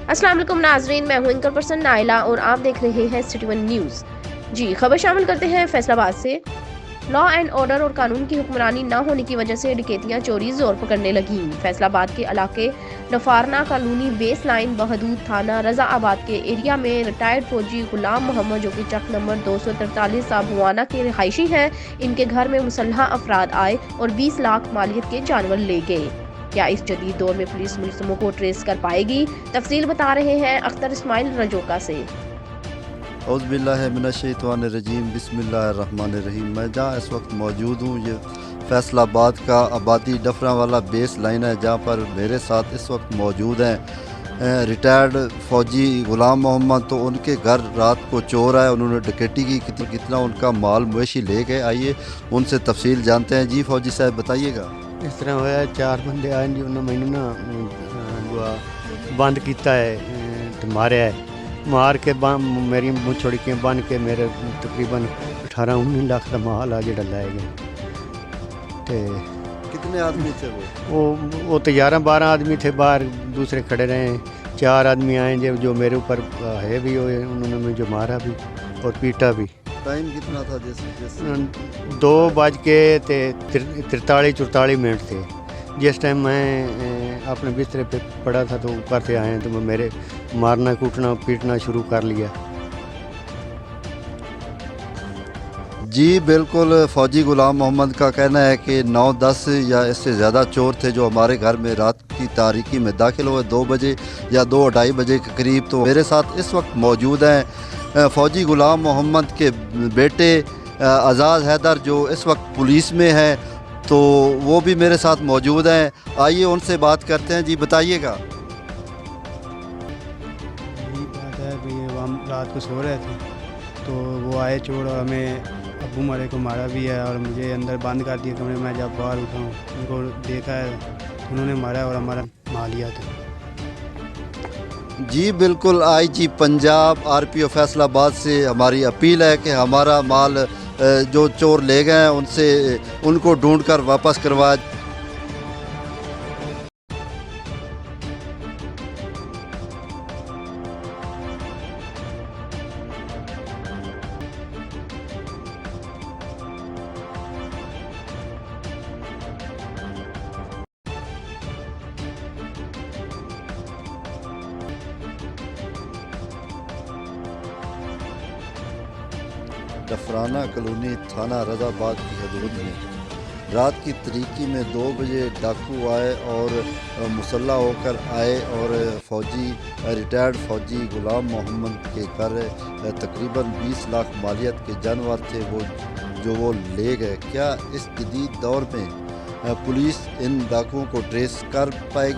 अस्सलाम वालेकुम नाजरीन, मैं हूं एंकर पर्सन नाइला और आप देख रहे हैं सिटी वन न्यूज़। जी खबर शामिल करते हैं फैसलाबाद से। लॉ एंड ऑर्डर और कानून की हुक्मरानी न होने की वजह से डकैतियां चोरी जोर पकड़ने लगी। फैसलाबाद के इलाके नफारना कॉलोनी बेस लाइन बहदूद थाना रजा आबाद के एरिया में रिटायर्ड फौजी गुलाम मोहम्मद, जो कि चक नंबर 243 साबुआना के रिहायशी हैं, इनके घर में मुसल्हा अफराद आए और 20 लाख मालियत के जानवर ले गए। क्या इस जदीद दौर में पुलिस मुलजिमों को ट्रेस कर पाएगी? तफसील बता रहे हैं अख्तर इस्माइल रजोका से। औज़ुबिल्लाहिमिनश्शैतानिर्रजीम बिस्मिल्लाहिर्रहमानिर्रहीम। मैं जहाँ इस वक्त मौजूद हूँ, ये फैसलाबाद का आबादी डफरा वाला बेस लाइन है, जहाँ पर मेरे साथ इस वक्त मौजूद हैं रिटायर्ड फ़ौजी ग़ुलाम मोहम्मद। तो उनके घर रात को चोर आए, उन्होंने डकैती की, कितना उनका माल मवेशी ले गए। आइए उनसे तफसील जानते हैं। जी फ़ौजी साहब बताइएगा। इस तरह होया, 4 बंदे आए जी, उन्होंने मैनू ना बंद किया है तो मारे है, मार के मेरी मुँह छोड़ के बन के मेरे तकरीबन 18-19 लाख का माल आ जो लै गए। तो कितने आदमी थे वो तो 11-12 आदमी थे, बाहर दूसरे खड़े रहे। 4 आदमी आए जो मेरे ऊपर है भी हुए, उन्होंने मुझे मारा भी और पीटा भी। टाइम कितना था? जैसे 2:43-44 थे। जिस टाइम मैं अपने बिस्तरे पे पड़ा था तो ऊपर से आए तो मेरे मारना कूटना पीटना शुरू कर लिया। जी बिल्कुल, फ़ौजी ग़ुलाम मोहम्मद का कहना है कि 9-10 या इससे ज़्यादा चोर थे जो हमारे घर में रात की तारीकी में दाखिल हुए 2 बजे या 2-2:30 बजे के करीब। तो मेरे साथ इस वक्त मौजूद हैं फ़ौजी ग़ुलाम मोहम्मद के बेटे आज़ाद हैदर, जो इस वक्त पुलिस में है, तो वो भी मेरे साथ मौजूद हैं। आइए उनसे बात करते हैं। जी बताइएगा। यही बात है भाई, हम रात को सो रहे थे तो वो आए चोर और हमें अब्बू मारे को मारा भी है और मुझे अंदर बंद कर दिया कमरे में। जब बाहर उठा हूँ उनको देखा है तो उन्होंने मारा और हमारा मार लिया था। जी बिल्कुल, आईजी पंजाब आरपीओ फैसलाबाद से हमारी अपील है कि हमारा माल जो चोर ले गए हैं उनसे उनको ढूंढ कर वापस करवाया। डफराना कॉलोनी थाना रजाबाद की हदूद में रात की तरीकी में 2 बजे डाकू आए और मुसल्ला होकर आए और रिटायर्ड फ़ौजी ग़ुलाम मोहम्मद के घर तकरीबन 20 लाख मालियत के जानवर थे वो ले गए। क्या इस जदीद दौर में पुलिस इन डाकुओं को ट्रेस कर पाएगी?